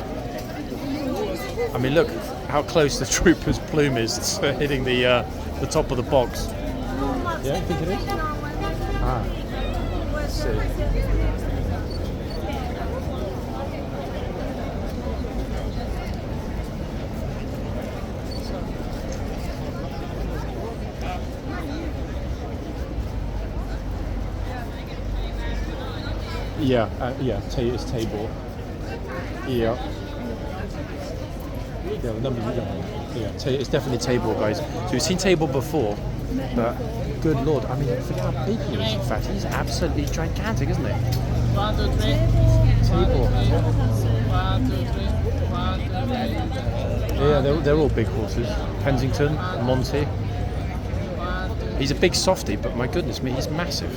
I mean, look how close the trooper's plume is to hitting the top of the box. Yeah, I think it is. Ah, let's see. Yeah, it's table. Yeah. Yeah, the numbers you got. Yeah, it's definitely table, guys. So we've seen table before, but good lord, I mean, forget how big he is. In fact, he's absolutely gigantic, isn't he? 1, 2, 3. Table. 1, 2, 3. 1, 2, 3. Yeah, they're all big horses. Kensington, Monty. He's a big softie, but my goodness me, he's massive.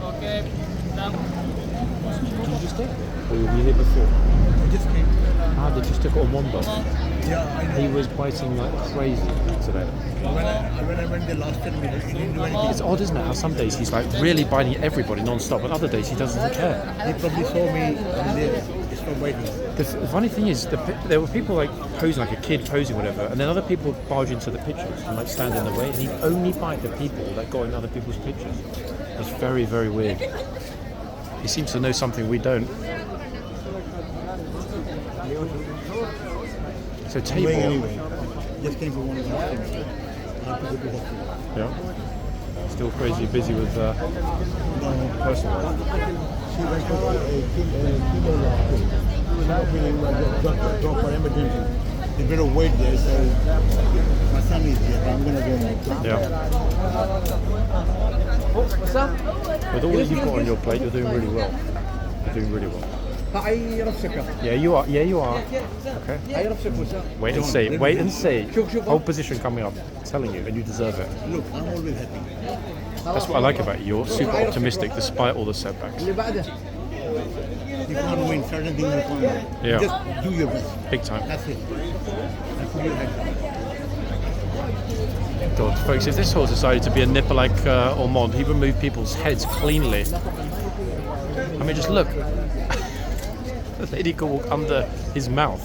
Okay. Done. Did you just get it? Or were you here before? I just came. Ah, they just took it on one bus. Yeah, I know. He was biting like crazy today. When I went the last 10 minutes, he didn't do anything. It's odd, isn't it? How some days he's like really biting everybody non-stop, and other days he doesn't care. He probably saw me and they stopped waiting. The funny thing is, there were people like posing, like a kid posing, whatever, and then other people barge into the pictures and like stand in the way, and he'd only bite the people that got in other people's pictures. It's very, very weird. He seems to know something we don't. So table. Anyway, just came for one of the things. I have to go to hospital. Yeah. Still crazy busy with personal life. She went to a drop for emergency. They better wait there, so my son is here, but I'm going to go. Yeah. With all that you've got on your plate, you're doing really well. You're doing really well. Yeah, you are. Yeah, you are. Okay. Wait and see. Wait and see. Whole position coming up. I'm telling you, and you deserve it. Look, I'm always happy. That's what I like about you. You're super optimistic despite all the setbacks. You can't win, certain things you can't win. Yeah. Just do your best. Big time. That's it. That's what you have. God, folks, if this horse decided to be a nipper like Ormonde, he would move people's heads cleanly. I mean, just look. The lady could walk under his mouth.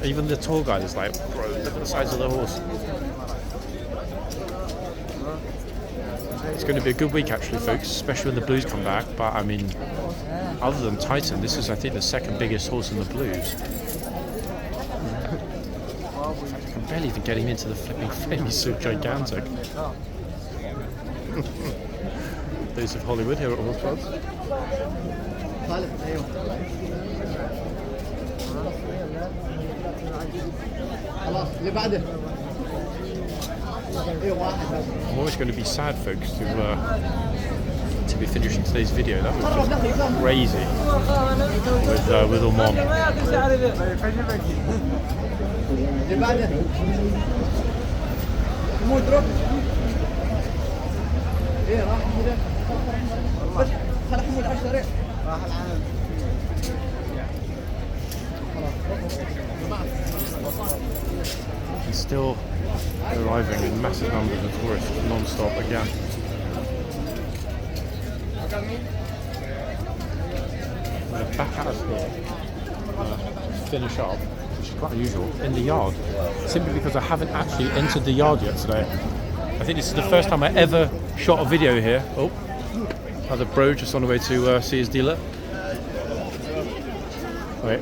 Even the tall guy is like, bro, look at the size of the horse. It's going to be a good week actually, folks, especially when the Blues come back. But I mean, other than Titan, this is, I think, the second biggest horse in the Blues. I can barely even get him into the flipping frame, he's so gigantic. Days of Hollywood here at Horseguards. I'm always going to be sad, folks, to be finishing today's video. That was just crazy with Ormonde. And still arriving in massive numbers of tourists non-stop again. us here finish up, which is quite unusual, in the yard. Simply because I haven't actually entered the yard yet today. I think this is the first time I ever shot a video here. Oh, another bro just on the way to see his dealer. Wait.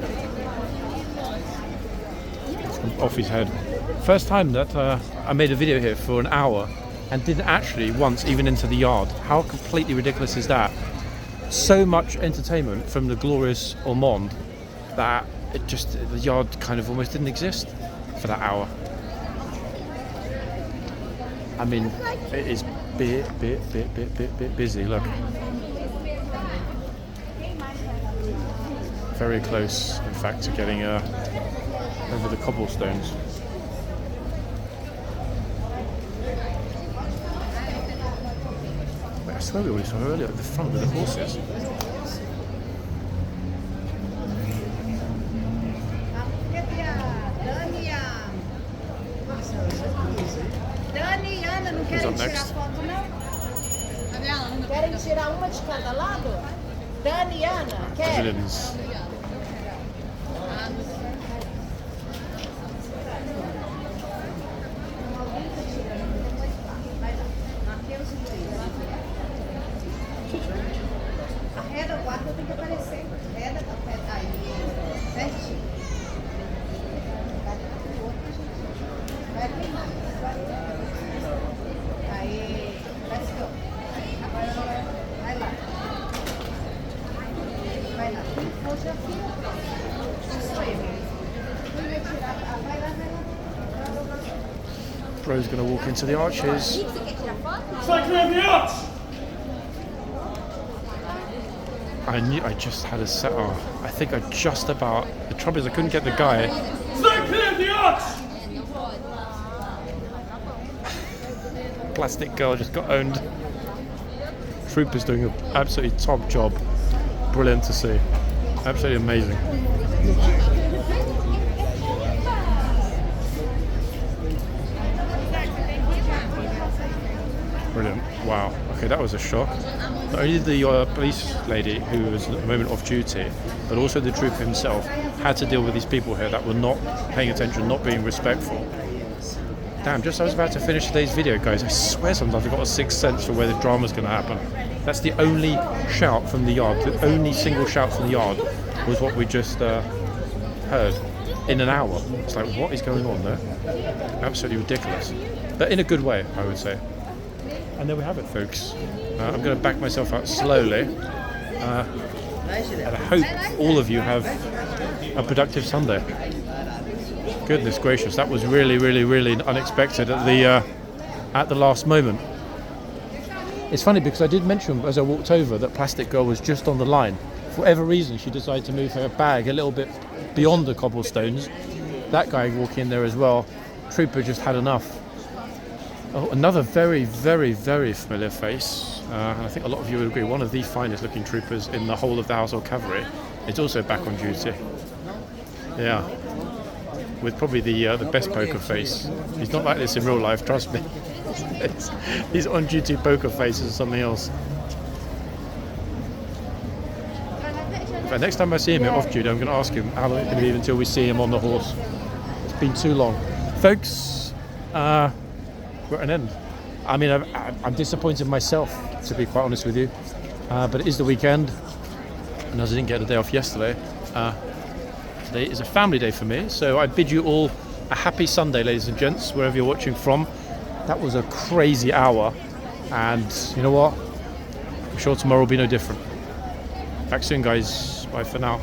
Off his head. First time that I made a video here for an hour and didn't actually once even enter the yard. How completely ridiculous is that? So much entertainment from the glorious Ormonde that the yard kind of almost didn't exist for that hour. I mean, it is bit busy. Look, very close, in fact, to getting over the cobblestones. Wait, I swear we already saw her earlier at the front with the horses. Who's up next? Querem tirar uma de cada lado? Dani e Ana, querem? Brazilians. Arreda o guarda, tem que aparecer. Arreda, aí, certinho. Vai aqui mais. Aí, let's go. Vai lá. Vai lá. Hoje aqui, isso aí. Vai lá. Bro's going to walk into the arches. I just had a set. Oh, I think I just about. The trouble is I couldn't get the guy. Plastic girl just got owned. Trooper's doing an absolutely top job. Brilliant to see. Absolutely amazing. Brilliant. Wow. Okay, that was a shock. Not only the police lady who was at the moment off duty, but also the trooper himself had to deal with these people here that were not paying attention, not being respectful. Damn, just as I was about to finish today's video, guys, I swear sometimes I've got a sixth sense for where the drama's going to happen. That's the only shout from the yard. The only single shout from the yard was what we just heard in an hour. It's like, what is going on there? Absolutely ridiculous. But in a good way, I would say. And there we have it, folks. I'm going to back myself out slowly. And I hope all of you have a productive Sunday. Goodness gracious, that was really unexpected at the last moment. It's funny because I did mention as I walked over that Plastic Girl was just on the line. For whatever reason, she decided to move her bag a little bit beyond the cobblestones. That guy walking in there as well. Trooper just had enough. Oh, another very familiar face. And I think a lot of you would agree, one of the finest looking troopers in the whole of the Household Cavalry is also back on duty. Yeah. With probably the best poker face. He's not like this in real life, trust me. His on-duty poker face is something else. But next time I see him off duty, I'm going to ask him how long it's going to be until we see him on the horse. It's been too long. Folks, we're at an end. I mean, I'm disappointed myself, to be quite honest with you. But it is the weekend, and as I didn't get a day off yesterday, today is a family day for me. So I bid you all a happy Sunday, ladies and gents, wherever you're watching from. That was a crazy hour, and you know what? I'm sure tomorrow will be no different. Back soon, guys. Bye for now.